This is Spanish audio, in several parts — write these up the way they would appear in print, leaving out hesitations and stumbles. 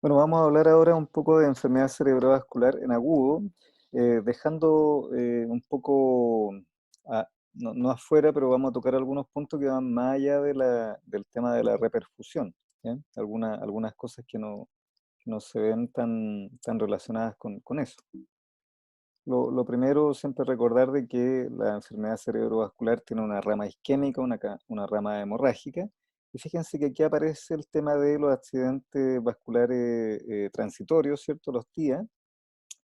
Bueno, vamos a hablar ahora un poco de enfermedad cerebrovascular en agudo, dejando un poco, no afuera, pero vamos a tocar algunos puntos que van más allá del tema de la reperfusión, ¿ya? Algunas cosas que no se ven tan relacionadas con eso. Lo primero, siempre recordar de que la enfermedad cerebrovascular tiene una rama isquémica, una rama hemorrágica. Y fíjense que aquí aparece el tema de los accidentes vasculares transitorios, ¿cierto? Los TIA,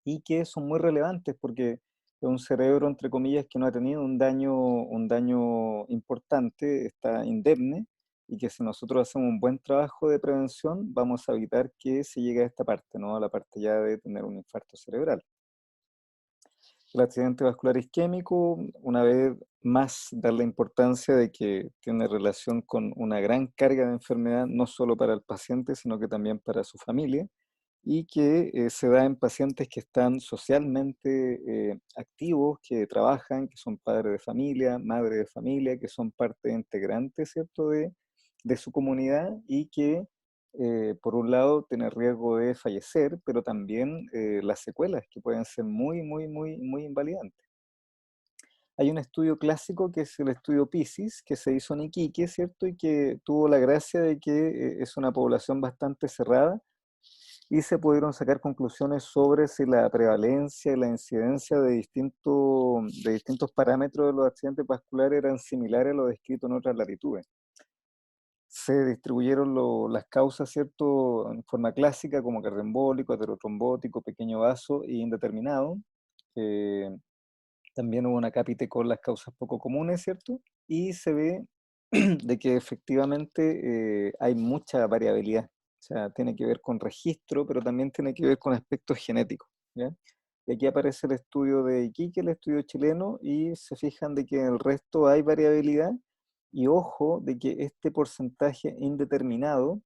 y que son muy relevantes porque es un cerebro, entre comillas, que no ha tenido un daño importante, está indemne, y que si nosotros hacemos un buen trabajo de prevención, vamos a evitar que se llegue a esta parte, ¿no? A la parte ya de tener un infarto cerebral. El accidente vascular isquémico, una vez más, dar la importancia de que tiene relación con una gran carga de enfermedad, no solo para el paciente, sino que también para su familia, y que se da en pacientes que están socialmente activos, que trabajan, que son padres de familia, madres de familia, que son parte integrante, ¿cierto?, de su comunidad y que por un lado, tener riesgo de fallecer, pero también las secuelas que pueden ser muy, muy, muy, muy invalidantes. Hay un estudio clásico que es el estudio PISIS, que se hizo en Iquique, ¿cierto? Y que tuvo la gracia de que es una población bastante cerrada y se pudieron sacar conclusiones sobre si la prevalencia y la incidencia de distintos parámetros de los accidentes vasculares eran similares a lo descrito en otras latitudes. Se distribuyeron las causas, ¿cierto?, en forma clásica, como cardioembólico, aterotrombótico, pequeño vaso e indeterminado. Eh, También hubo una cápite con las causas poco comunes, ¿cierto? Y se ve de que efectivamente hay mucha variabilidad. O sea, tiene que ver con registro, pero también tiene que ver con aspectos genéticos, ¿ya? Y aquí aparece el estudio de Iquique, el estudio chileno, y se fijan de que en el resto hay variabilidad, y ojo de que este porcentaje indeterminado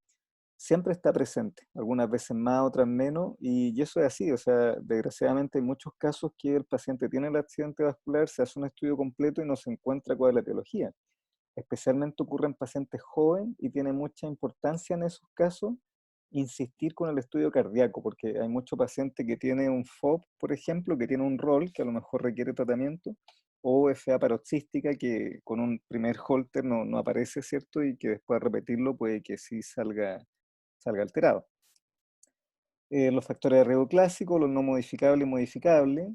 siempre está presente, algunas veces más, otras menos, y eso es así. O sea, desgraciadamente hay muchos casos que el paciente tiene el accidente vascular, se hace un estudio completo y no se encuentra cuál es la etiología. Especialmente ocurre en pacientes jóvenes y tiene mucha importancia en esos casos insistir con el estudio cardíaco, porque hay mucho paciente que tiene un FOB, por ejemplo, que tiene un rol que a lo mejor requiere tratamiento, o FA paroxística que con un primer Holter no aparece, ¿cierto? Y que después de repetirlo puede que sí salga alterado. Los factores de riesgo clásicos, los no modificables y modificables.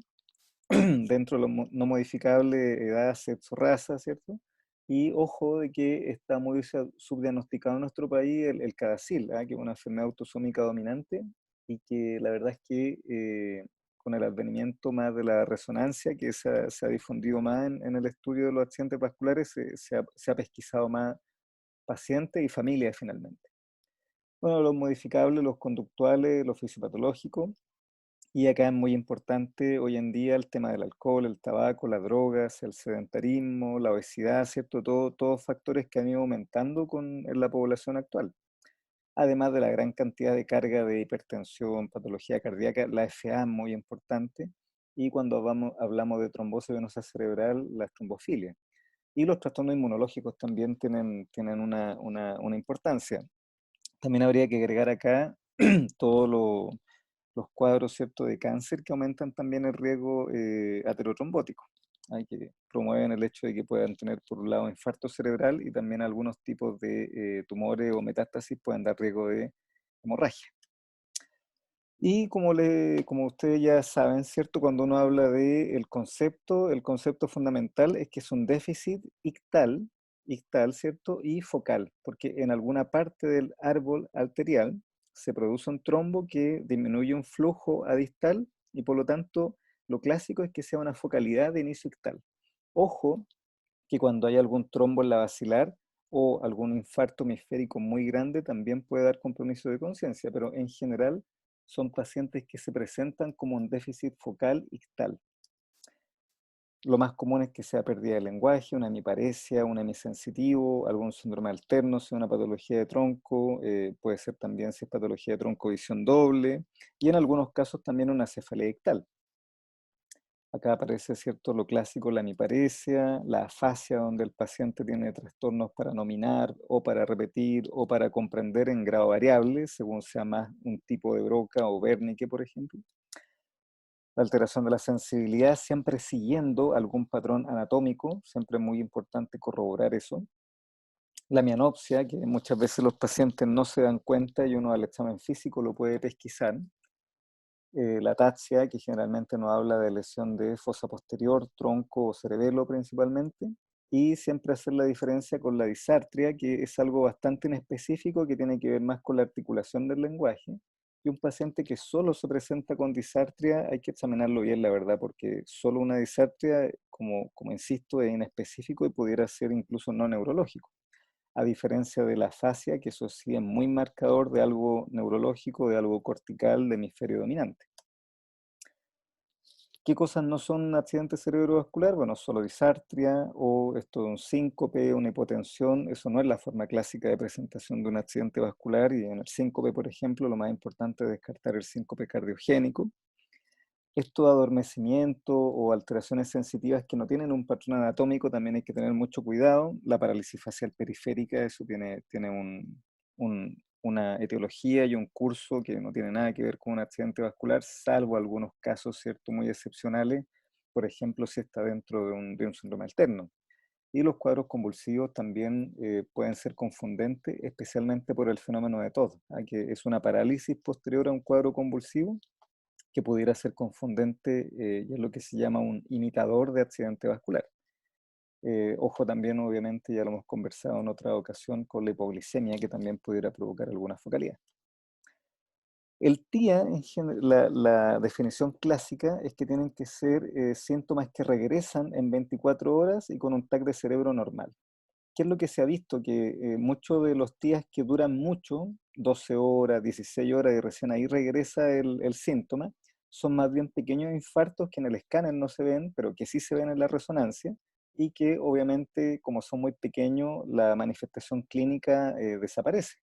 Dentro de los no modificables, edad, sexo, raza, ¿cierto? Y ojo de que está muy subdiagnosticado en nuestro país el CADASIL, ¿ah? Que es una enfermedad autosómica dominante y que la verdad es que con el advenimiento más de la resonancia, que se ha difundido más en el estudio de los accidentes vasculares, se ha pesquisado más pacientes y familias finalmente. Bueno, los modificables, los conductuales, los fisiopatológicos, y acá es muy importante hoy en día el tema del alcohol, el tabaco, las drogas, el sedentarismo, la obesidad, ¿cierto? Todos factores que han ido aumentando en la población actual. Además de la gran cantidad de carga de hipertensión, patología cardíaca, la FA es muy importante. Y cuando hablamos de trombosis venosa cerebral, la trombofilia. Y los trastornos inmunológicos también tienen una importancia. También habría que agregar acá todos los cuadros, ¿cierto?, de cáncer que aumentan también el riesgo aterotrombótico. Hay que promueven el hecho de que puedan tener, por un lado, infarto cerebral y también algunos tipos de tumores o metástasis pueden dar riesgo de hemorragia. Y como ustedes ya saben, ¿cierto? Cuando uno habla del concepto, el concepto fundamental es que es un déficit ictal, ¿cierto? Y focal, porque en alguna parte del árbol arterial se produce un trombo que disminuye un flujo adistal y por lo tanto lo clásico es que sea una focalidad de inicio ictal. Ojo que cuando hay algún trombo en la basilar o algún infarto hemisférico muy grande también puede dar compromiso de conciencia, pero en general son pacientes que se presentan como un déficit focal ictal. Lo más común es que sea pérdida de lenguaje, una hemiparesia, un hemisensitivo, algún síndrome alterno, si es una patología de tronco, puede ser también si es patología de tronco visión doble, y en algunos casos también una cefalea ictal. Acá aparece, ¿cierto?, lo clásico, la hemiparesia, la afasia, donde el paciente tiene trastornos para nominar o para repetir o para comprender en grado variable, según sea más un tipo de Broca o Wernicke, por ejemplo. La alteración de la sensibilidad, siempre siguiendo algún patrón anatómico, siempre es muy importante corroborar eso. La mianopsia, que muchas veces los pacientes no se dan cuenta y uno al examen físico lo puede pesquisar. La ataxia, que generalmente nos habla de lesión de fosa posterior, tronco o cerebelo principalmente, y siempre hacer la diferencia con la disartria, que es algo bastante inespecífico que tiene que ver más con la articulación del lenguaje. Y un paciente que solo se presenta con disartria hay que examinarlo bien, la verdad, porque solo una disartria, como insisto, es inespecífico y pudiera ser incluso no neurológico, a diferencia de la afasia, que eso sí es muy marcador de algo neurológico, de algo cortical, de hemisferio dominante. ¿Qué cosas no son accidente cerebrovascular? Bueno, solo disartria o esto de un síncope, una hipotensión, eso no es la forma clásica de presentación de un accidente vascular, y en el síncope, por ejemplo, lo más importante es descartar el síncope cardiogénico. Esto de adormecimiento o alteraciones sensitivas que no tienen un patrón anatómico, también hay que tener mucho cuidado. La parálisis facial periférica, eso tiene una etiología y un curso que no tiene nada que ver con un accidente vascular, salvo algunos casos, ¿cierto?, muy excepcionales, por ejemplo, si está dentro de un síndrome alterno. Y los cuadros convulsivos también pueden ser confundentes, especialmente por el fenómeno de TOD, que es una parálisis posterior a un cuadro convulsivo que pudiera ser confundente, y es lo que se llama un imitador de accidente vascular. Ojo también, obviamente, ya lo hemos conversado en otra ocasión, con la hipoglicemia, que también pudiera provocar alguna focalidad. El TIA, la definición clásica es que tienen que ser síntomas que regresan en 24 horas y con un TAC de cerebro normal. ¿Qué es lo que se ha visto? Que muchos de los TIAs que duran mucho, 12 horas, 16 horas, y recién ahí regresa el síntoma, son más bien pequeños infartos que en el escáner no se ven, pero que sí se ven en la resonancia, y que obviamente, como son muy pequeños, la manifestación clínica desaparece.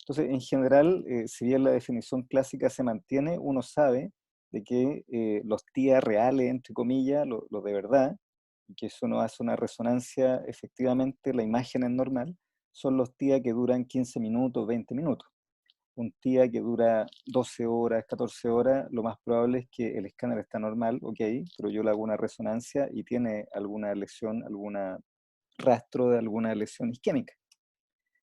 Entonces, en general, si bien la definición clásica se mantiene, uno sabe de que los TIA reales, entre comillas, los de verdad, y que eso no hace una resonancia, efectivamente la imagen es normal, son los TIA que duran 15 minutos, 20 minutos. Un TIA que dura 12 horas, 14 horas, lo más probable es que el escáner está normal, ok, pero yo le hago una resonancia y tiene alguna lesión, algún rastro de alguna lesión isquémica.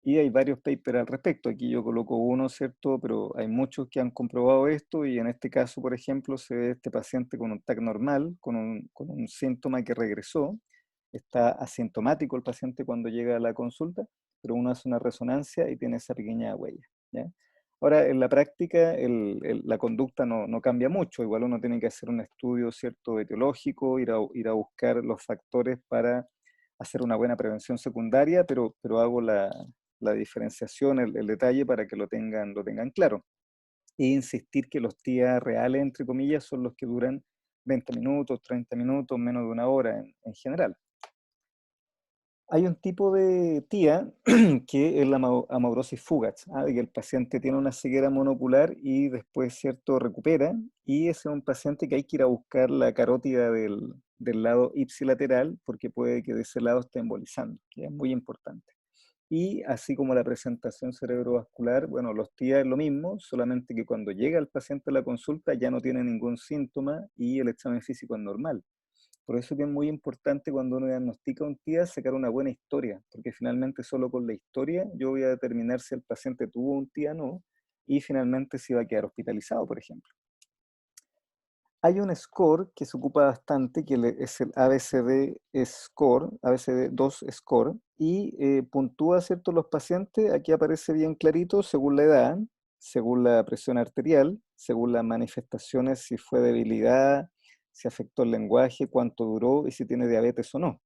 Y hay varios papers al respecto. Aquí yo coloco uno, ¿cierto? Pero hay muchos que han comprobado esto, y en este caso, por ejemplo, se ve este paciente con un TAC normal, con un síntoma que regresó. Está asintomático el paciente cuando llega a la consulta, pero uno hace una resonancia y tiene esa pequeña huella, ¿ya? Ahora, en la práctica, la conducta no cambia mucho. Igual uno tiene que hacer un estudio, ¿cierto?, etiológico, ir a buscar los factores para hacer una buena prevención secundaria, pero hago la diferenciación, el detalle para que lo tengan claro. E insistir que los TIA reales, entre comillas, son los que duran 20 minutos, 30 minutos, menos de una hora en general. Hay un tipo de TIA que es la amaurosis fugax, de que el paciente tiene una ceguera monocular y después, ¿cierto?, recupera, y ese es un paciente que hay que ir a buscar la carótida del lado ipsilateral, porque puede que de ese lado esté embolizando, que es muy importante. Y así como la presentación cerebrovascular, bueno, los TIA es lo mismo, solamente que cuando llega el paciente a la consulta ya no tiene ningún síntoma y el examen físico es normal. Por eso es que es muy importante, cuando uno diagnostica un TIA, sacar una buena historia, porque finalmente solo con la historia yo voy a determinar si el paciente tuvo un TIA o no, y finalmente si va a quedar hospitalizado, por ejemplo. Hay un score que se ocupa bastante, que es el ABCD Score, ABCD2 Score, y puntúa, ¿cierto?, los pacientes. Aquí aparece bien clarito según la edad, según la presión arterial, según las manifestaciones, si fue debilidad, si afectó el lenguaje, cuánto duró y si tiene diabetes o no.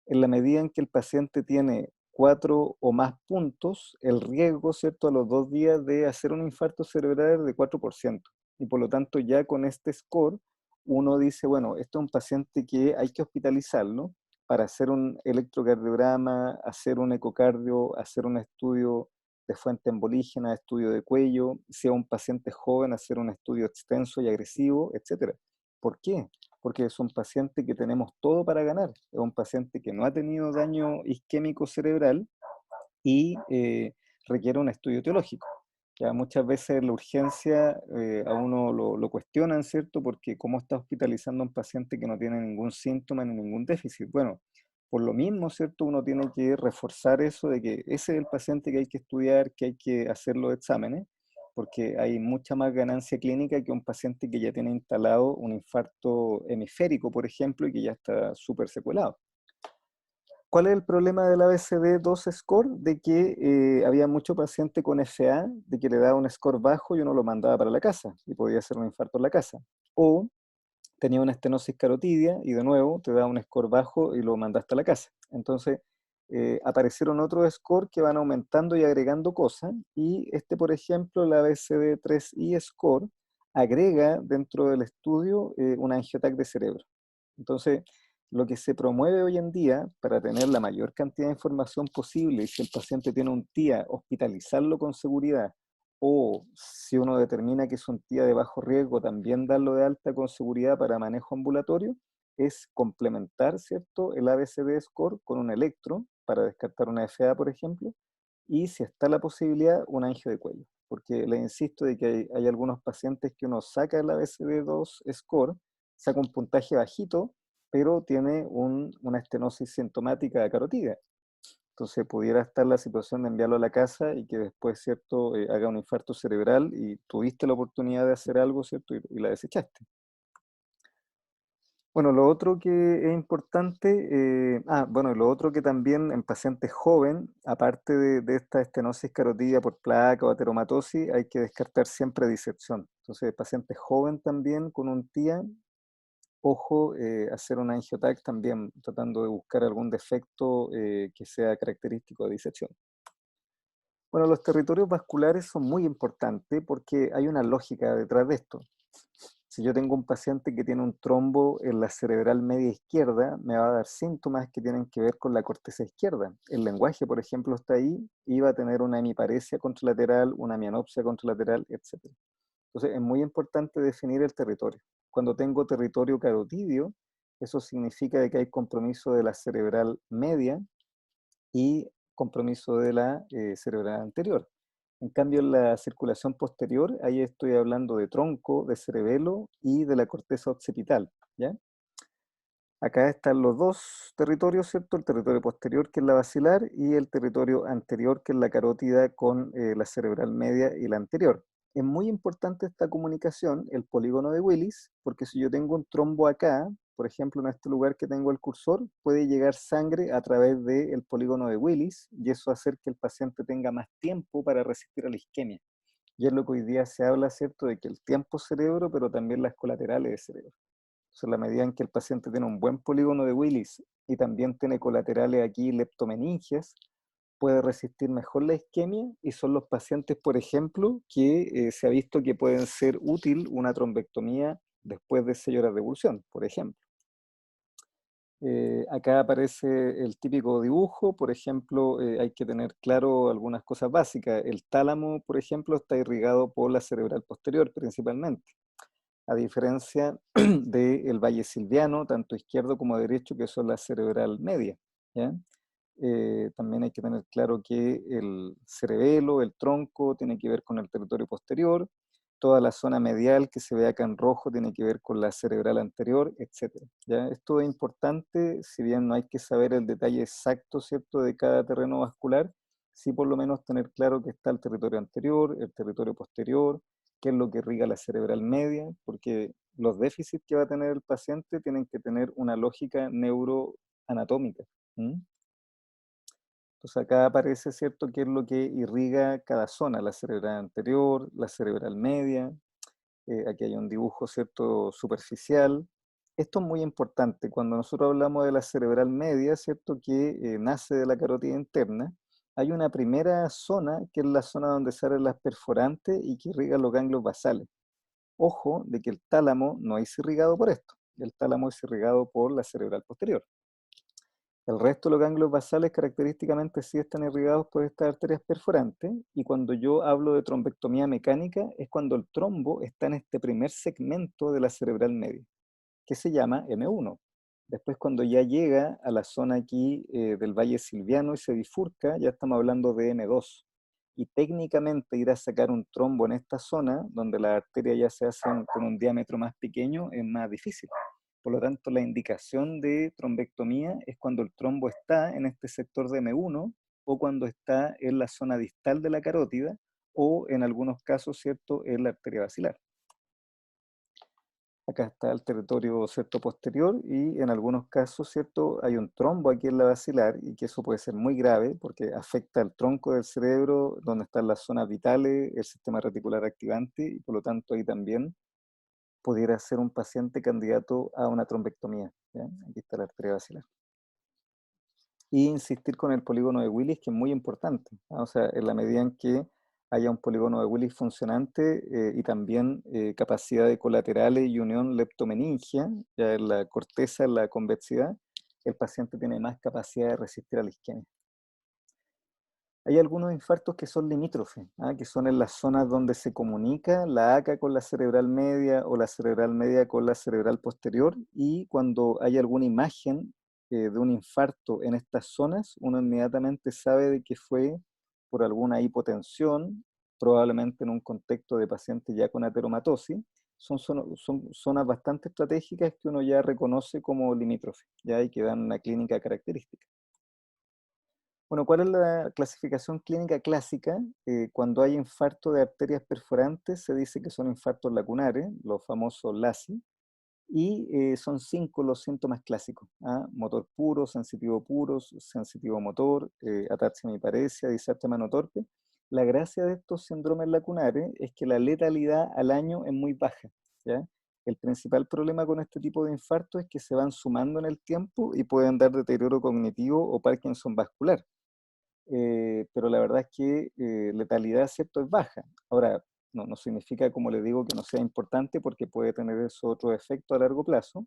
En la medida en que el paciente tiene 4 o más puntos, el riesgo, ¿cierto?, a los 2 días de hacer un infarto cerebral es de 4%. Y por lo tanto, ya con este score, uno dice, bueno, esto es un paciente que hay que hospitalizarlo para hacer un electrocardiograma, hacer un ecocardio, hacer un estudio de fuente embolígena, estudio de cuello, si es un paciente joven, hacer un estudio extenso y agresivo, etcétera. ¿Por qué? porque es un paciente que tenemos todo para ganar. Es un paciente que no ha tenido daño isquémico cerebral y requiere un estudio etiológico. Ya muchas veces la urgencia a uno lo cuestionan, ¿cierto? Porque ¿cómo está hospitalizando a un paciente que no tiene ningún síntoma ni ningún déficit? Bueno, por lo mismo, ¿cierto? Uno tiene que reforzar eso de que ese es el paciente que hay que estudiar, que hay que hacer los exámenes, porque hay mucha más ganancia clínica que un paciente que ya tiene instalado un infarto hemisférico, por ejemplo, y que ya está súper secuelado. ¿Cuál es el problema del ABCD2 score? De que había mucho paciente con FA, de que le daba un score bajo y uno lo mandaba para la casa y podía hacer un infarto en la casa. O tenía una estenosis carotidia y de nuevo te da un score bajo y lo mandaste a la casa. Entonces aparecieron otros scores que van aumentando y agregando cosas y este, por ejemplo, el ABCD3I score agrega dentro del estudio una angiotac de cerebro. Entonces, lo que se promueve hoy en día para tener la mayor cantidad de información posible y si el paciente tiene un TIA, hospitalizarlo con seguridad o si uno determina que es un TIA de bajo riesgo, también darlo de alta con seguridad para manejo ambulatorio, es complementar, ¿cierto?, el ABCD score con un electro para descartar una FA, por ejemplo, y si está la posibilidad, un angio de cuello. Porque le insisto de que hay algunos pacientes que uno saca el ABCD2 score, saca un puntaje bajito, pero tiene una estenosis sintomática carotídea. Entonces pudiera estar la situación de enviarlo a la casa y que después, ¿cierto?, haga un infarto cerebral y tuviste la oportunidad de hacer algo, ¿cierto?, y la desechaste. Bueno, lo otro que es importante, bueno, lo otro que también en pacientes joven, aparte de esta estenosis carotidia por placa o ateromatosis, hay que descartar siempre disección. Entonces, pacientes joven también con un TIA, ojo, hacer un angiotac también, tratando de buscar algún defecto que sea característico de disección. Bueno, los territorios vasculares son muy importantes porque hay una lógica detrás de esto. Si yo tengo un paciente que tiene un trombo en la cerebral media izquierda, me va a dar síntomas que tienen que ver con la corteza izquierda. El lenguaje, por ejemplo, está ahí y va a tener una hemiparesia contralateral, una mianopsia contralateral, etc. Entonces, es muy importante definir el territorio. Cuando tengo territorio carotidio, eso significa de que hay compromiso de la cerebral media y compromiso de la cerebral anterior. En cambio, en la circulación posterior, ahí estoy hablando de tronco, de cerebelo y de la corteza occipital, ¿ya? Acá están los dos territorios, ¿cierto? El territorio posterior, que es la basilar, y el territorio anterior, que es la carótida con la cerebral media y la anterior. Es muy importante esta comunicación, el polígono de Willis, porque si yo tengo un trombo acá, por ejemplo, en este lugar que tengo el cursor, puede llegar sangre a través del polígono de Willis, y eso hace que el paciente tenga más tiempo para resistir a la isquemia. Y es lo que hoy día se habla, ¿cierto?, de que el tiempo cerebro, pero también las colaterales de cerebro. Entonces, la medida en que el paciente tiene un buen polígono de Willis y también tiene colaterales aquí, leptomeningias, puede resistir mejor la isquemia y son los pacientes, por ejemplo, que se ha visto que pueden ser útil una trombectomía después de 6 horas de ebullición, por ejemplo. Acá aparece el típico dibujo, por ejemplo, hay que tener claro algunas cosas básicas. El tálamo, por ejemplo, está irrigado por la cerebral posterior principalmente, a diferencia del valle silviano, tanto izquierdo como derecho, que son la cerebral media, ¿ya? También hay que tener claro que el cerebelo, el tronco, tiene que ver con el territorio posterior, toda la zona medial que se ve acá en rojo tiene que ver con la cerebral anterior, etcétera. ¿Ya? Esto es importante, si bien no hay que saber el detalle exacto, ¿cierto?, de cada terreno vascular, sí por lo menos tener claro que está el territorio anterior, el territorio posterior, qué es lo que irriga la cerebral media, porque los déficits que va a tener el paciente tienen que tener una lógica neuroanatómica. ¿Mm? Entonces acá aparece, ¿cierto?, qué es lo que irriga cada zona, la cerebral anterior, la cerebral media, aquí hay un dibujo, ¿cierto?, superficial. Esto es muy importante, cuando nosotros hablamos de la cerebral media, ¿cierto?, que nace de la carótida interna, hay una primera zona, que es la zona donde salen las perforantes y que irriga los ganglios basales. Ojo de que el tálamo no es irrigado por esto, el tálamo es irrigado por la cerebral posterior. El resto de los ganglios basales característicamente sí están irrigados por estas arterias perforantes y cuando yo hablo de trombectomía mecánica es cuando el trombo está en este primer segmento de la cerebral media. que se llama M1. Después cuando ya llega a la zona aquí del Valle Silviano y se bifurca, ya estamos hablando de M2. Y técnicamente ir a sacar un trombo en esta zona, donde las arterias ya se hacen con un diámetro más pequeño, es más difícil. Por lo tanto, la indicación de trombectomía es cuando el trombo está en este sector de M1 o cuando está en la zona distal de la carótida o en algunos casos, ¿cierto?, en la arteria basilar. Acá está el territorio, ¿cierto?, posterior y en algunos casos, ¿cierto?, hay un trombo aquí en la basilar y que eso puede ser muy grave porque afecta al tronco del cerebro donde están las zonas vitales, el sistema reticular activante y por lo tanto ahí también pudiera ser un paciente candidato a una trombectomía, ¿ya? Aquí está la arteria basilar. Y insistir con el polígono de Willis, que es muy importante, ¿ah? O sea, en la medida en que haya un polígono de Willis funcionante y también capacidad de colaterales y unión leptomeningia, ya en la corteza, en la convexidad, el paciente tiene más capacidad de resistir a la isquemia. Hay algunos infartos que son limítrofes, ¿ah? Que son en las zonas donde se comunica la ACA con la cerebral media o la cerebral media con la cerebral posterior y cuando hay alguna imagen de un infarto en estas zonas, uno inmediatamente sabe de que fue por alguna hipotensión, probablemente en un contexto de paciente ya con ateromatosis. Son zonas bastante estratégicas que uno ya reconoce como limítrofes, ya y que dan una clínica característica. Bueno, ¿cuál es la clasificación clínica clásica? Cuando hay infarto de arterias perforantes, se dice que son infartos lacunares, los famosos LACI, y son 5 los síntomas clásicos: ¿ah? Motor puro, sensitivo motor, ataxia hemiparesia, disertia mano torpe. La gracia de estos síndromes lacunares es que la letalidad al año es muy baja, ¿ya? El principal problema con este tipo de infarto es que se van sumando en el tiempo y pueden dar deterioro cognitivo o Parkinson vascular. Pero la verdad es que letalidad, ¿cierto?, es baja. Ahora, no significa, como le digo, que no sea importante porque puede tener eso otro efecto a largo plazo.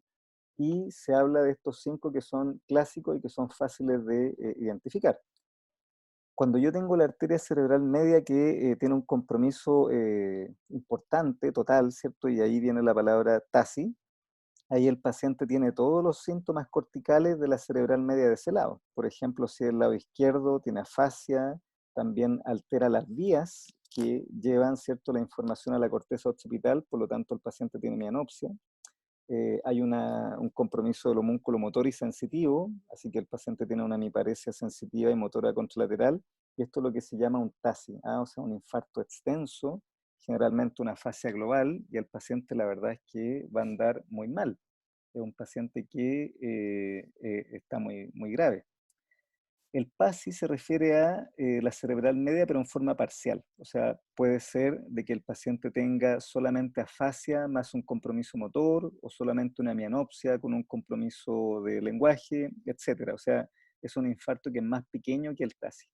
Y se habla de estos 5 que son clásicos y que son fáciles de identificar. Cuando yo tengo la arteria cerebral media que tiene un compromiso importante, total, ¿cierto? Y ahí viene la palabra TASI. Ahí el paciente tiene todos los síntomas corticales de la cerebral media de ese lado. Por ejemplo, si el lado izquierdo tiene afasia, también altera las vías que llevan, ¿cierto?, la información a la corteza occipital, por lo tanto el paciente tiene mianopsia. Hay un compromiso del homúnculo motor y sensitivo, así que el paciente tiene una hemiparesia sensitiva y motora contralateral, y esto es lo que se llama un TASI, o sea, un infarto extenso, generalmente una afasia global, y el paciente la verdad es que va a andar muy mal. Es un paciente que está muy, muy grave. El PASI se refiere a la cerebral media, pero en forma parcial. O sea, puede ser de que el paciente tenga solamente afasia más un compromiso motor, o solamente una mianopsia con un compromiso de lenguaje, etcétera. O sea, es un infarto que es más pequeño que el TASI.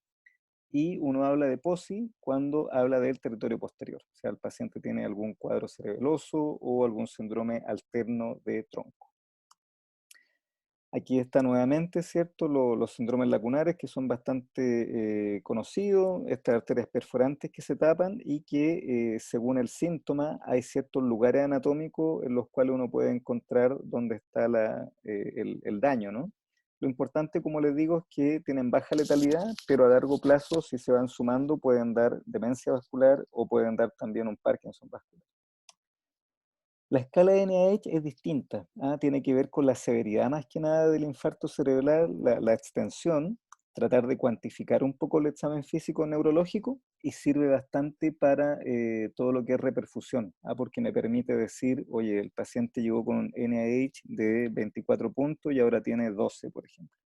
Y uno habla de POSI cuando habla del territorio posterior. O sea, el paciente tiene algún cuadro cerebeloso o algún síndrome alterno de tronco. Aquí está nuevamente, ¿cierto? Los síndromes lacunares que son bastante conocidos, estas arterias perforantes que se tapan y que según el síntoma hay ciertos lugares anatómicos en los cuales uno puede encontrar dónde está el daño, ¿no? Lo importante, como les digo, es que tienen baja letalidad, pero a largo plazo, si se van sumando, pueden dar demencia vascular o pueden dar también un Parkinson vascular. La escala de NIH es distinta, tiene que ver con la severidad más que nada del infarto cerebral, la extensión, tratar de cuantificar un poco el examen físico neurológico y sirve bastante para todo lo que es reperfusión, porque me permite decir, oye, el paciente llegó con un NIH de 24 puntos y ahora tiene 12, por ejemplo.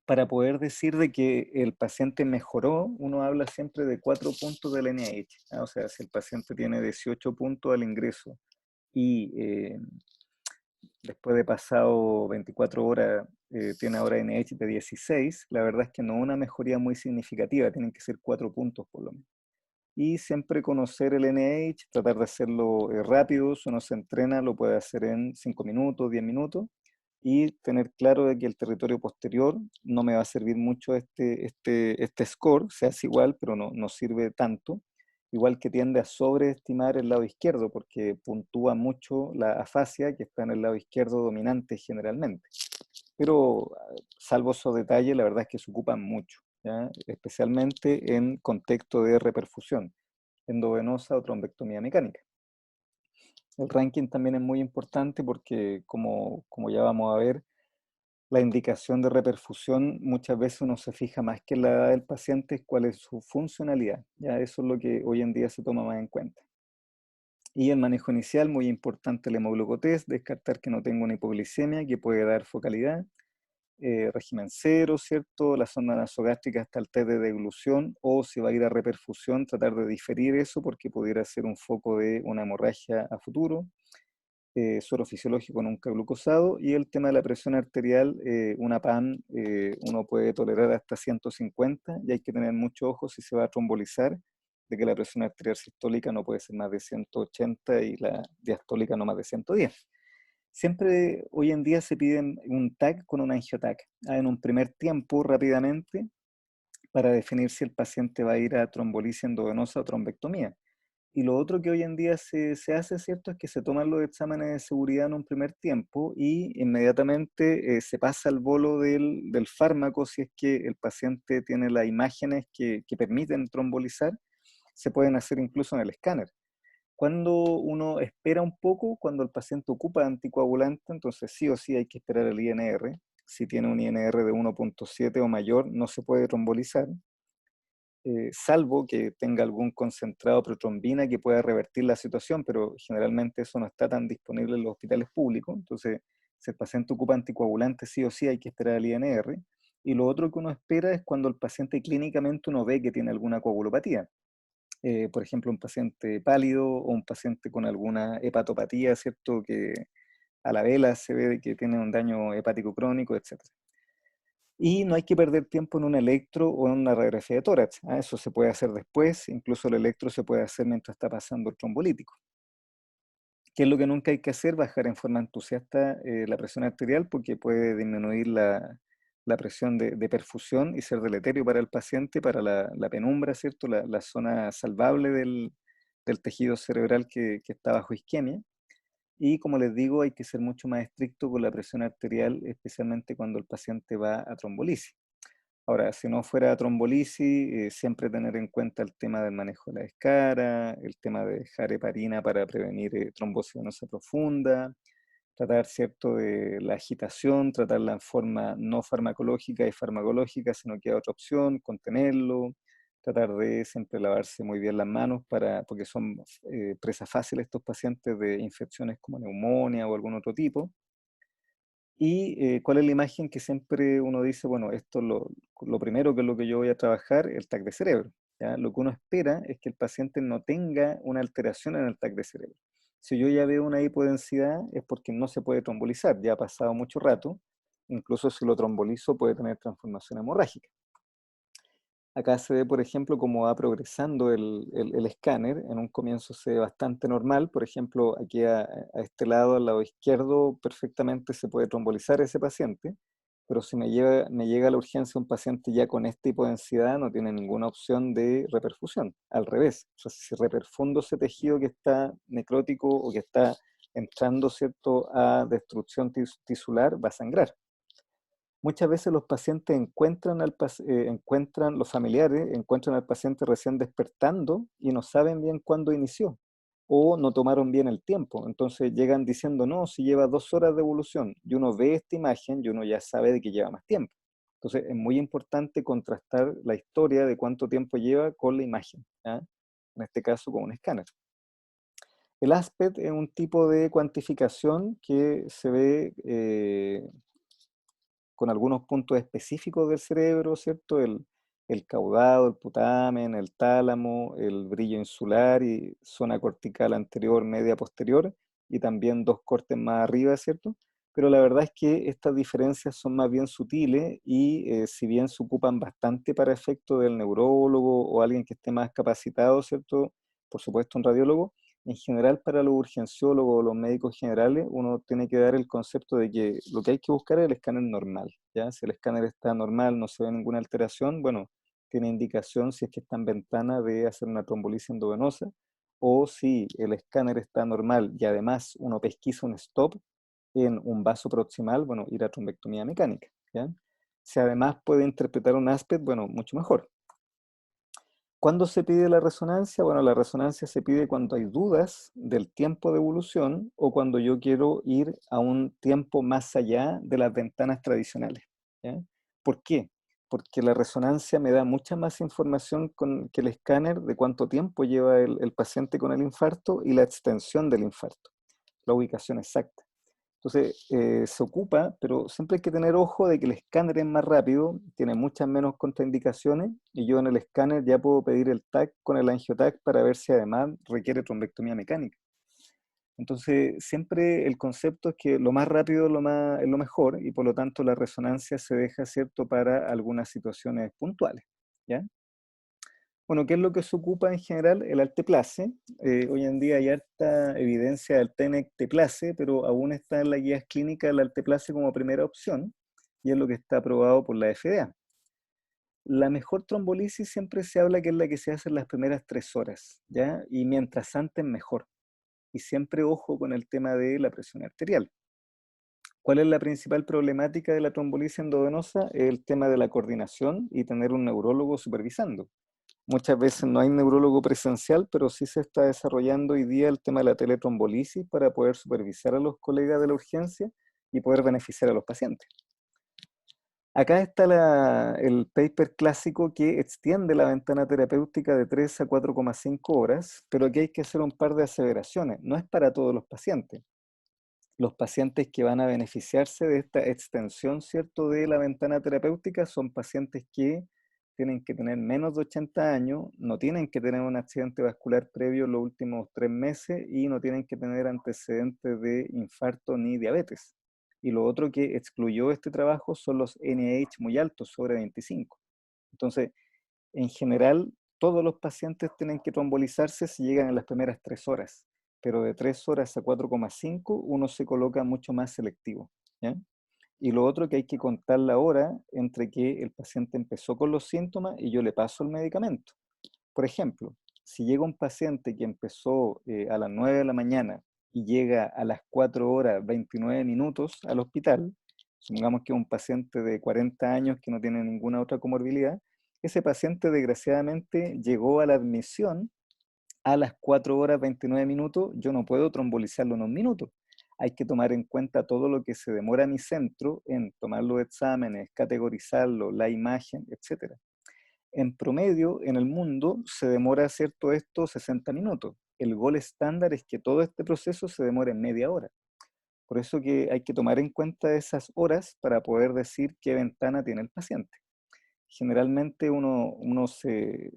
Para poder decir de que el paciente mejoró, uno habla siempre de 4 puntos del NIH, o sea, si el paciente tiene 18 puntos al ingreso y después de pasado 24 horas tiene ahora NH de 16, la verdad es que no es una mejoría muy significativa, tienen que ser 4 puntos por lo menos. Y siempre conocer el NH, tratar de hacerlo rápido, si uno se entrena lo puede hacer en 5 minutos, 10 minutos, y tener claro de que el territorio posterior no me va a servir mucho este score, se hace igual, pero no sirve tanto. igual que tiende a sobreestimar el lado izquierdo, porque puntúa mucho la afasia que está en el lado izquierdo dominante generalmente. Pero salvo esos detalles, la verdad es que se ocupan mucho, ¿ya? Especialmente en contexto de reperfusión endovenosa o trombectomía mecánica. El ranking también es muy importante porque, como ya vamos a ver, la indicación de reperfusión muchas veces uno se fija más que en la edad del paciente, cuál es su funcionalidad. Ya eso es lo que hoy en día se toma más en cuenta. Y el manejo inicial, muy importante el hemoglucotest, descartar que no tenga una hipoglicemia que puede dar focalidad, régimen cero, ¿cierto? La sonda nasogástrica hasta el test de deglución, o si va a ir a reperfusión, tratar de diferir eso porque pudiera ser un foco de una hemorragia a futuro. Suero fisiológico nunca glucosado, y el tema de la presión arterial, una PAN uno puede tolerar hasta 150 y hay que tener mucho ojo si se va a trombolizar, de que la presión arterial sistólica no puede ser más de 180 y la diastólica no más de 110. Siempre hoy en día se piden un TAC con un angioTAC en un primer tiempo rápidamente para definir si el paciente va a ir a trombolisis endovenosa o trombectomía. Y lo otro que hoy en día se hace, ¿cierto?, es que se toman los exámenes de seguridad en un primer tiempo y inmediatamente se pasa al bolo del fármaco si es que el paciente tiene las imágenes que permiten trombolizar, se pueden hacer incluso en el escáner. Cuando uno espera un poco, cuando el paciente ocupa anticoagulante, entonces sí o sí hay que esperar el INR. Si tiene un INR de 1.7 o mayor, no se puede trombolizar, salvo que tenga algún concentrado de protrombina que pueda revertir la situación, pero generalmente eso no está tan disponible en los hospitales públicos. Entonces, si el paciente ocupa anticoagulante, sí o sí hay que esperar el INR. Y lo otro que uno espera es cuando el paciente clínicamente uno ve que tiene alguna coagulopatía. Por ejemplo, un paciente pálido o un paciente con alguna hepatopatía, ¿cierto? Que a la vela se ve que tiene un daño hepático crónico, etcétera. Y no hay que perder tiempo en un electro o en una radiografía de tórax. Eso se puede hacer después, incluso el electro se puede hacer mientras está pasando el trombolítico. ¿Qué es lo que nunca hay que hacer? Bajar en forma entusiasta la presión arterial, porque puede disminuir la presión de perfusión y ser deleterio para el paciente, para la penumbra, ¿cierto? La zona salvable del tejido cerebral que está bajo isquemia. Y como les digo, hay que ser mucho más estricto con la presión arterial, especialmente cuando el paciente va a trombolisis. Ahora, si no fuera trombolisis, siempre tener en cuenta el tema del manejo de la escara, el tema de dejar heparina para prevenir trombosis venosa profunda, tratar, ¿cierto?, de la agitación, tratarla en forma no farmacológica y farmacológica, sino que hay otra opción, contenerlo, tratar de siempre lavarse muy bien las manos, porque son presas fáciles estos pacientes de infecciones como neumonía o algún otro tipo. Y cuál es la imagen que siempre uno dice, bueno, esto es lo primero que es lo que yo voy a trabajar, el TAC de cerebro. ¿Ya? Lo que uno espera es que el paciente no tenga una alteración en el TAC de cerebro. Si yo ya veo una hipodensidad es porque no se puede trombolizar, ya ha pasado mucho rato, incluso si lo trombolizo puede tener transformación hemorrágica. Acá se ve, por ejemplo, cómo va progresando el escáner. En un comienzo se ve bastante normal. Por ejemplo, aquí a este lado, al lado izquierdo, perfectamente se puede trombolizar ese paciente. Pero si me llega a la urgencia un paciente ya con esta hipodensidad, no tiene ninguna opción de reperfusión. Al revés. O sea, si reperfundo ese tejido que está necrótico o que está entrando, ¿cierto?, a destrucción tisular, va a sangrar. Muchas veces los pacientes encuentran, los familiares encuentran al paciente recién despertando y no saben bien cuándo inició o no tomaron bien el tiempo. Entonces llegan diciendo, no, si lleva 2 horas de evolución, y uno ve esta imagen y uno ya sabe de que lleva más tiempo. Entonces es muy importante contrastar la historia de cuánto tiempo lleva con la imagen, ¿ya? En este caso con un escáner. El ASPET es un tipo de cuantificación que se ve con algunos puntos específicos del cerebro, ¿cierto? El caudado, el putamen, el tálamo, el brillo insular y zona cortical anterior, media, posterior, y también 2 cortes más arriba, ¿cierto? Pero la verdad es que estas diferencias son más bien sutiles y si bien se ocupan bastante para efecto del neurólogo o alguien que esté más capacitado, ¿cierto? Por supuesto un radiólogo, en general para los urgenciólogos o los médicos generales, uno tiene que dar el concepto de que lo que hay que buscar es el escáner normal, ¿ya? Si el escáner está normal, no se ve ninguna alteración, bueno, tiene indicación si es que está en ventana de hacer una trombolisis endovenosa, o si el escáner está normal y además uno pesquisa un stop en un vaso proximal, bueno, ir a trombectomía mecánica, ¿ya? Si además puede interpretar un aspect, bueno, mucho mejor. ¿Cuándo se pide la resonancia? Bueno, la resonancia se pide cuando hay dudas del tiempo de evolución o cuando yo quiero ir a un tiempo más allá de las ventanas tradicionales, ¿ya? ¿Por qué? Porque la resonancia me da mucha más información que el escáner de cuánto tiempo lleva el paciente con el infarto y la extensión del infarto, la ubicación exacta. Entonces, se ocupa, pero siempre hay que tener ojo de que el escáner es más rápido, tiene muchas menos contraindicaciones, y yo en el escáner ya puedo pedir el TAC con el angioTAC para ver si además requiere trombectomía mecánica. Entonces, siempre el concepto es que lo más rápido es lo mejor, y por lo tanto la resonancia se deja, ¿cierto?, para algunas situaciones puntuales, ¿ya? Bueno, ¿qué es lo que se ocupa en general? El alteplase. Hoy en día hay harta evidencia del TENEC-teplase, pero aún está en las guías clínicas el alteplase como primera opción, y es lo que está aprobado por la FDA. La mejor trombolisis siempre se habla que es la que se hace en las primeras 3 horas, ¿ya? Y mientras antes mejor. Y siempre ojo con el tema de la presión arterial. ¿Cuál es la principal problemática de la trombolisis endovenosa? El tema de la coordinación y tener un neurólogo supervisando. Muchas veces no hay neurólogo presencial, pero sí se está desarrollando hoy día el tema de la teletrombolisis para poder supervisar a los colegas de la urgencia y poder beneficiar a los pacientes. Acá está el paper clásico que extiende la ventana terapéutica de 3 a 4,5 horas, pero aquí hay que hacer un par de aseveraciones. No es para todos los pacientes. Los pacientes que van a beneficiarse de esta extensión, ¿cierto?, de la ventana terapéutica son pacientes que tienen que tener menos de 80 años, no tienen que tener un accidente vascular previo en los últimos 3 meses y no tienen que tener antecedentes de infarto ni diabetes. Y lo otro que excluyó este trabajo son los NIH muy altos, sobre 25. Entonces, en general, todos los pacientes tienen que trombolizarse si llegan en las primeras 3 horas, pero de 3 horas a 4,5 uno se coloca mucho más selectivo, ¿ya? Y lo otro que hay que contar la hora entre que el paciente empezó con los síntomas y yo le paso el medicamento. Por ejemplo, si llega un paciente que empezó a las 9 de la mañana y llega a las 4 horas 29 minutos al hospital, supongamos que es un paciente de 40 años que no tiene ninguna otra comorbilidad, ese paciente desgraciadamente llegó a la admisión a las 4 horas 29 minutos, yo no puedo trombolizarlo en un minuto. Hay que tomar en cuenta todo lo que se demora mi centro en tomar los exámenes, categorizarlo, la imagen, etc. En promedio, en el mundo, se demora, ¿cierto?, esto 60 minutos. El gol estándar es que todo este proceso se demore en media hora. Por eso que hay que tomar en cuenta esas horas para poder decir qué ventana tiene el paciente. Generalmente uno se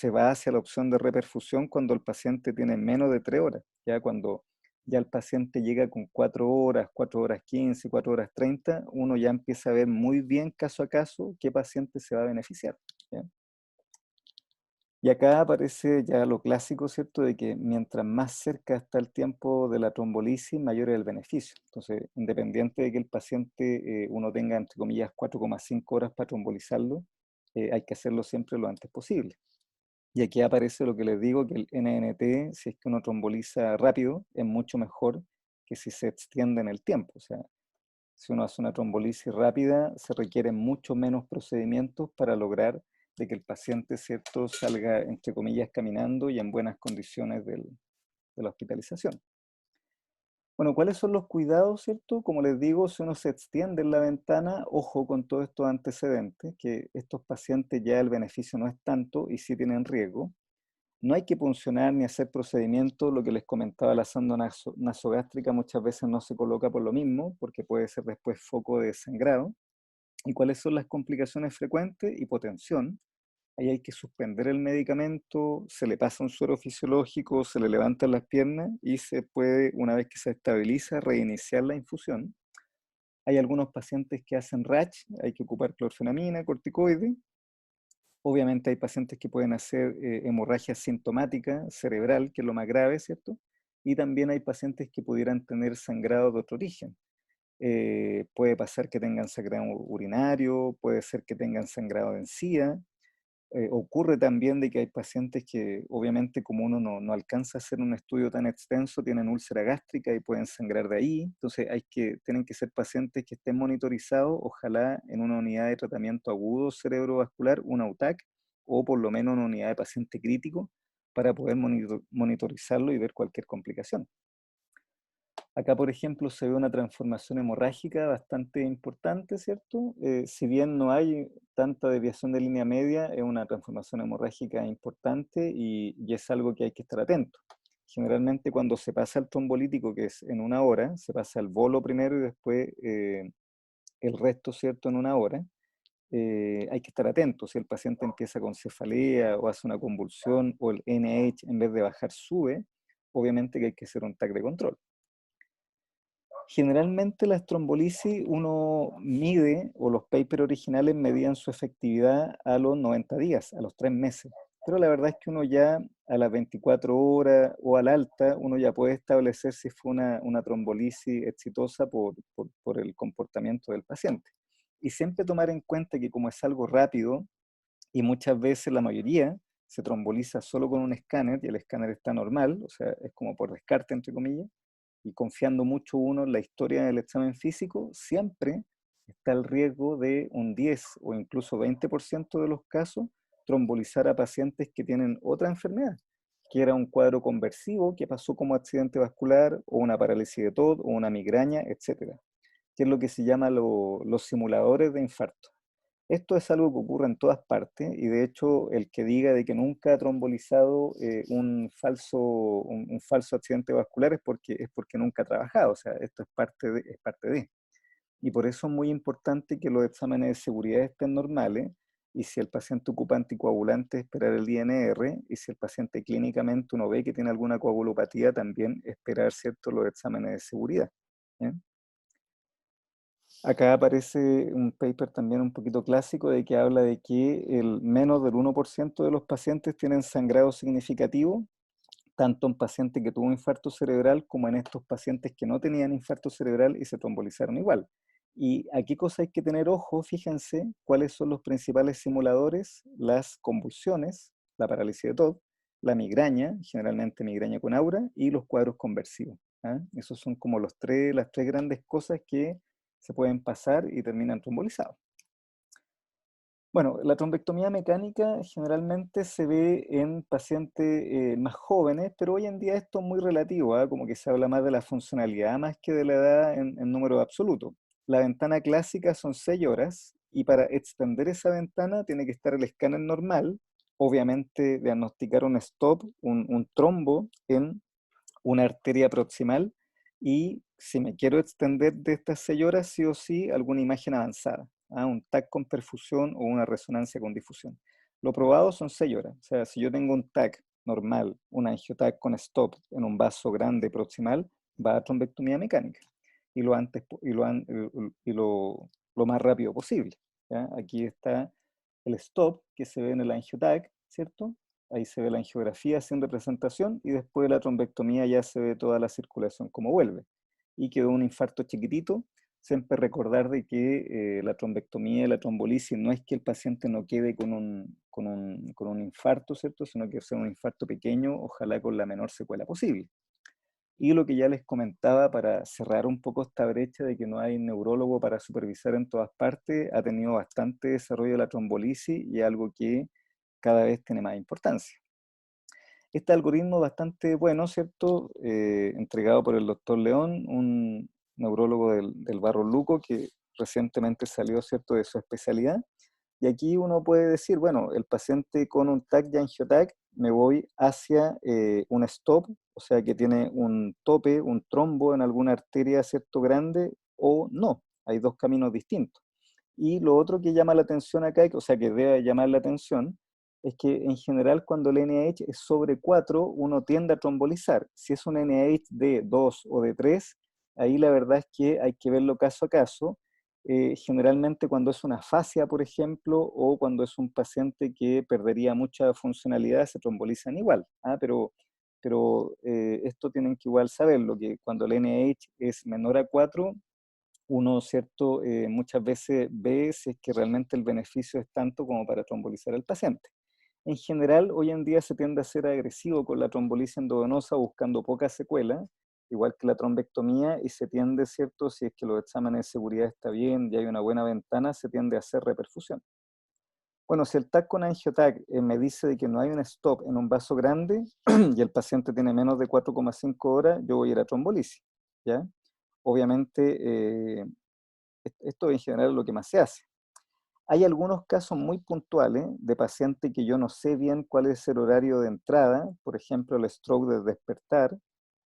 va hacia la opción de reperfusión cuando el paciente tiene menos de 3 horas. Ya cuando ya el paciente llega con 4 horas, 4 horas 15, 4 horas 30, uno ya empieza a ver muy bien caso a caso qué paciente se va a beneficiar, ¿ya? Y acá aparece ya lo clásico, ¿cierto?, de que mientras más cerca está el tiempo de la trombolisis, mayor es el beneficio. Entonces, independiente de que el paciente uno tenga, entre comillas, 4,5 horas para trombolizarlo, hay que hacerlo siempre lo antes posible. Y aquí aparece lo que les digo, que el NNT, si es que uno tromboliza rápido, es mucho mejor que si se extiende en el tiempo. O sea, si uno hace una trombolisis rápida, se requieren mucho menos procedimientos para lograr de que el paciente, ¿cierto?, salga, entre comillas, caminando y en buenas condiciones de la hospitalización. Bueno, ¿cuáles son los cuidados, cierto? Como les digo, si uno se extiende en la ventana, ojo con todos estos antecedentes, que estos pacientes ya el beneficio no es tanto y sí tienen riesgo. No hay que puncionar ni hacer procedimientos, lo que les comentaba, la sonda nasogástrica muchas veces no se coloca por lo mismo, porque puede ser después foco de sangrado. ¿Y cuáles son las complicaciones frecuentes? Hipotensión. Ahí hay que suspender el medicamento, se le pasa un suero fisiológico, se le levantan las piernas y se puede, una vez que se estabiliza, reiniciar la infusión. Hay algunos pacientes que hacen RACH, hay que ocupar clorfenamina, corticoide. Obviamente hay pacientes que pueden hacer hemorragia sintomática cerebral, que es lo más grave, ¿cierto? Y también hay pacientes que pudieran tener sangrado de otro origen. puede pasar que tengan sangrado urinario, puede ser que tengan sangrado de encía. Ocurre también de que hay pacientes que obviamente como uno no alcanza a hacer un estudio tan extenso, tienen úlcera gástrica y pueden sangrar de ahí. Entonces tienen que ser pacientes que estén monitorizados, ojalá en una unidad de tratamiento agudo cerebrovascular, una UTAC, o por lo menos una unidad de paciente crítico, para poder monitorizarlo y ver cualquier complicación. Acá, por ejemplo, se ve una transformación hemorrágica bastante importante, ¿cierto? Si bien no hay tanta desviación de línea media, es una transformación hemorrágica importante y es algo que hay que estar atento. Generalmente cuando se pasa al trombolítico, que es en una hora, se pasa al bolo primero y después el resto, ¿cierto?, en una hora. Hay que estar atento. Si el paciente empieza con cefalea o hace una convulsión o el NH en vez de bajar sube, obviamente que hay que hacer un TAC de control. Generalmente la trombolisis uno mide, o los papers originales medían su efectividad a los 90 días, a los 3 meses. Pero la verdad es que uno ya a las 24 horas o al alta, uno ya puede establecer si fue una trombolisis exitosa por el comportamiento del paciente. Y siempre tomar en cuenta que como es algo rápido, y muchas veces la mayoría se tromboliza solo con un escáner, y el escáner está normal, o sea, es como por descarte, entre comillas, y confiando mucho uno en la historia del examen físico, siempre está el riesgo de un 10 o incluso 20% de los casos trombolizar a pacientes que tienen otra enfermedad, que era un cuadro conversivo que pasó como accidente vascular o una parálisis de TOD o una migraña, etcétera, que es lo que se llama los simuladores de infarto. Esto es algo que ocurre en todas partes y de hecho el que diga de que nunca ha trombolizado un falso accidente vascular es porque nunca ha trabajado, o sea, esto es parte de. Y por eso es muy importante que los exámenes de seguridad estén normales y si el paciente ocupa anticoagulante, esperar el INR y si el paciente clínicamente uno ve que tiene alguna coagulopatía, también esperar, ¿cierto?, los exámenes de seguridad. ¿Eh? Acá aparece un paper también un poquito clásico de que habla de que el menos del 1% de los pacientes tienen sangrado significativo, tanto en pacientes que tuvo infarto cerebral como en estos pacientes que no tenían infarto cerebral y se trombolizaron igual. ¿Y a qué cosa hay que tener ojo? Fíjense cuáles son los principales simuladores: las convulsiones, la parálisis de TOD, la migraña, generalmente migraña con aura, y los cuadros conversivos. ¿Ah? Esos son como las tres grandes cosas que se pueden pasar y terminan trombolizados. Bueno, la trombectomía mecánica generalmente se ve en pacientes más jóvenes, pero hoy en día esto es muy relativo, ¿ah? Como que se habla más de la funcionalidad más que de la edad en número absoluto. La ventana clásica son 6 horas y para extender esa ventana tiene que estar el escáner normal, obviamente diagnosticar un stop, un trombo en una arteria proximal y si me quiero extender de estas 6 horas, sí o sí, alguna imagen avanzada, ¿ah? Un TAC con perfusión o una resonancia con difusión. Lo probado son 6 horas, o sea, si yo tengo un TAC normal, un angioTAC con stop en un vaso grande proximal, va a trombectomía mecánica y lo más rápido posible. ¿Ya? Aquí está el stop que se ve en el angioTAC, ¿cierto? Ahí se ve la angiografía sin representación y después de la trombectomía ya se ve toda la circulación como vuelve. Y quedó un infarto chiquitito. Siempre recordar de que la trombectomía y la trombolisis no es que el paciente no quede con un infarto, ¿cierto? Sino que sea un infarto pequeño, ojalá con la menor secuela posible. Y lo que ya les comentaba para cerrar un poco esta brecha de que no hay neurólogo para supervisar en todas partes, ha tenido bastante desarrollo la trombolisis y algo que cada vez tiene más importancia. Este algoritmo bastante bueno, ¿cierto? Entregado por el doctor León, un neurólogo del Barro Luco que recientemente salió, ¿cierto?, de su especialidad. Y aquí uno puede decir, bueno, el paciente con un TAC y angioTAC, me voy hacia un stop, o sea que tiene un tope, un trombo en alguna arteria, ¿cierto?, grande, o no. Hay dos caminos distintos. Y lo otro que llama la atención acá, o sea que debe llamar la atención, es que en general cuando el NIH es sobre 4, uno tiende a trombolizar. Si es un NIH de 2 o de 3, ahí la verdad es que hay que verlo caso a caso. Generalmente cuando es una fascia, por ejemplo, o cuando es un paciente que perdería mucha funcionalidad, se trombolizan igual. ¿Ah? Pero esto tienen que igual saberlo, que cuando el NIH es menor a 4, uno, ¿cierto? Muchas veces ve si es que realmente el beneficio es tanto como para trombolizar al paciente. En general, hoy en día se tiende a ser agresivo con la trombolisis endovenosa buscando pocas secuelas, igual que la trombectomía, y se tiende, ¿cierto? Si es que los exámenes de seguridad está bien y hay una buena ventana, se tiende a hacer reperfusión. Bueno, si el TAC con angioTAC me dice de que no hay un stop en un vaso grande y el paciente tiene menos de 4,5 horas, yo voy a ir a trombolisis, ¿ya? Obviamente, esto en general es lo que más se hace. Hay algunos casos muy puntuales de pacientes que yo no sé bien cuál es el horario de entrada, por ejemplo, el stroke de despertar,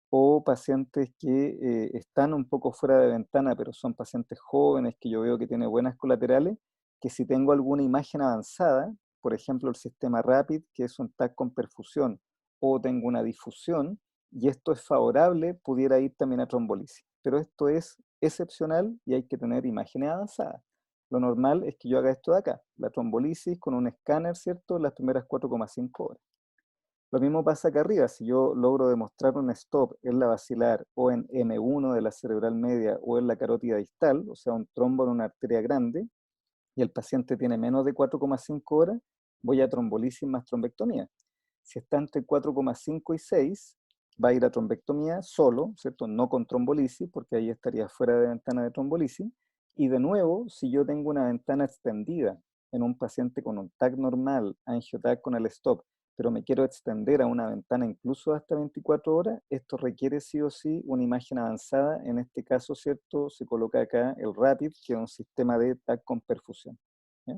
o pacientes que están un poco fuera de ventana, pero son pacientes jóvenes que yo veo que tienen buenas colaterales, que si tengo alguna imagen avanzada, por ejemplo el sistema RAPID, que es un TAC con perfusión, o tengo una difusión, y esto es favorable, pudiera ir también a trombolisis. Pero esto es excepcional y hay que tener imágenes avanzadas. Lo normal es que yo haga esto de acá, la trombolisis con un escáner, ¿cierto? Las primeras 4,5 horas. Lo mismo pasa acá arriba, si yo logro demostrar un stop en la basilar o en M1 de la cerebral media o en la carótida distal, o sea, un trombo en una arteria grande, y el paciente tiene menos de 4,5 horas, voy a trombolisis más trombectomía. Si está entre 4,5 y 6, va a ir a trombectomía solo, ¿cierto? No con trombolisis, porque ahí estaría fuera de ventana de trombolisis. Y de nuevo, si yo tengo una ventana extendida en un paciente con un TAC normal, angioTAC con el stop, pero me quiero extender a una ventana incluso hasta 24 horas, esto requiere sí o sí una imagen avanzada. En este caso, ¿cierto? Se coloca acá el RAPID, que es un sistema de TAC con perfusión. ¿Ya?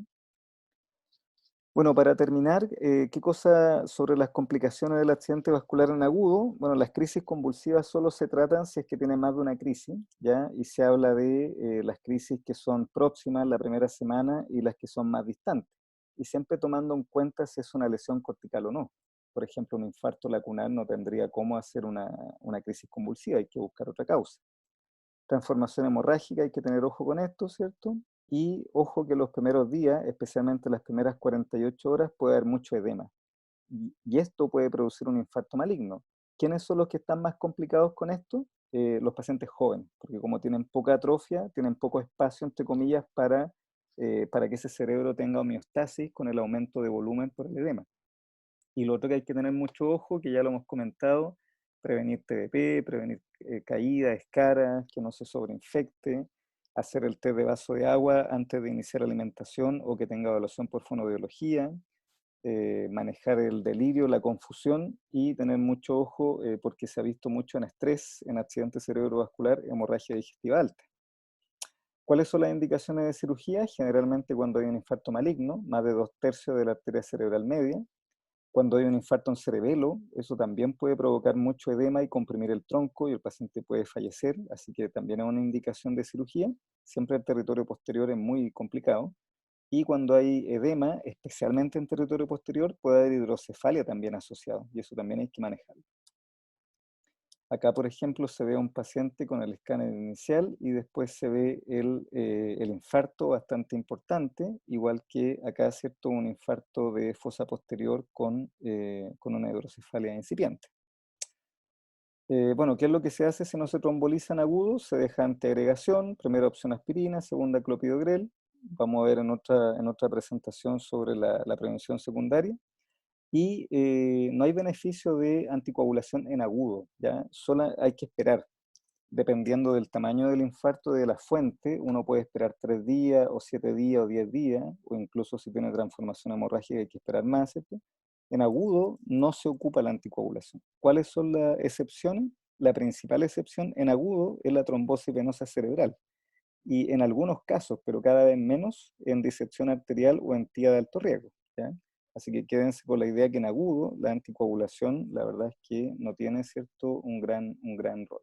Bueno, para terminar, ¿qué cosa sobre las complicaciones del accidente vascular en agudo? Bueno, las crisis convulsivas solo se tratan si es que tiene más de una crisis, ¿ya? Y se habla de las crisis que son próximas la primera semana y las que son más distantes. Y siempre tomando en cuenta si es una lesión cortical o no. Por ejemplo, un infarto lacunar no tendría cómo hacer una crisis convulsiva, hay que buscar otra causa. Transformación hemorrágica, hay que tener ojo con esto, ¿cierto? Y ojo que los primeros días, especialmente las primeras 48 horas, puede haber mucho edema. Y esto puede producir un infarto maligno. ¿Quiénes son los que están más complicados con esto? Los pacientes jóvenes, porque como tienen poca atrofia, tienen poco espacio, entre comillas, para que ese cerebro tenga homeostasis con el aumento de volumen por el edema. Y lo otro que hay que tener mucho ojo, que ya lo hemos comentado, prevenir TBP, prevenir caídas, escaras, que no se sobreinfecte, hacer el test de vaso de agua antes de iniciar alimentación o que tenga evaluación por fonobiología, manejar el delirio, la confusión y tener mucho ojo porque se ha visto mucho en estrés, en accidente cerebrovascular, hemorragia digestiva alta. ¿Cuáles son las indicaciones de cirugía? Generalmente cuando hay un infarto maligno, más de 2/3 de la arteria cerebral media. Cuando hay un infarto en cerebelo, eso también puede provocar mucho edema y comprimir el tronco y el paciente puede fallecer, así que también es una indicación de cirugía. Siempre el territorio posterior es muy complicado. Y cuando hay edema, especialmente en territorio posterior, puede haber hidrocefalia también asociado, y eso también hay que manejarlo. Acá, por ejemplo, se ve a un paciente con el escáner inicial y después se ve el infarto bastante importante, igual que acá, ¿cierto? Un infarto de fosa posterior con una hidrocefalia incipiente. Bueno, ¿qué es lo que se hace si no se trombolizan agudos? Se deja antiagregación, primera opción aspirina, segunda clopidogrel. Vamos a ver en otra presentación sobre la prevención secundaria. Y no hay beneficio de anticoagulación en agudo, ¿ya? Solo hay que esperar. Dependiendo del tamaño del infarto de la fuente, uno puede esperar 3 días, o 7 días, o 10 días, o incluso si tiene transformación hemorrágica hay que esperar más, ¿cierto? En agudo no se ocupa la anticoagulación. ¿Cuáles son las excepciones? La principal excepción en agudo es la trombosis venosa cerebral. Y en algunos casos, pero cada vez menos, en disección arterial o en TIA de alto riesgo, ¿ya? Así que quédense con la idea que en agudo la anticoagulación, la verdad es que no tiene, ¿cierto?, un gran rol.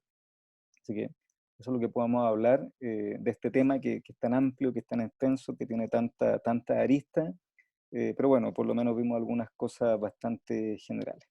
Así que eso es lo que podamos hablar de este tema que es tan amplio, que es tan extenso, que tiene tanta arista, pero bueno, por lo menos vimos algunas cosas bastante generales.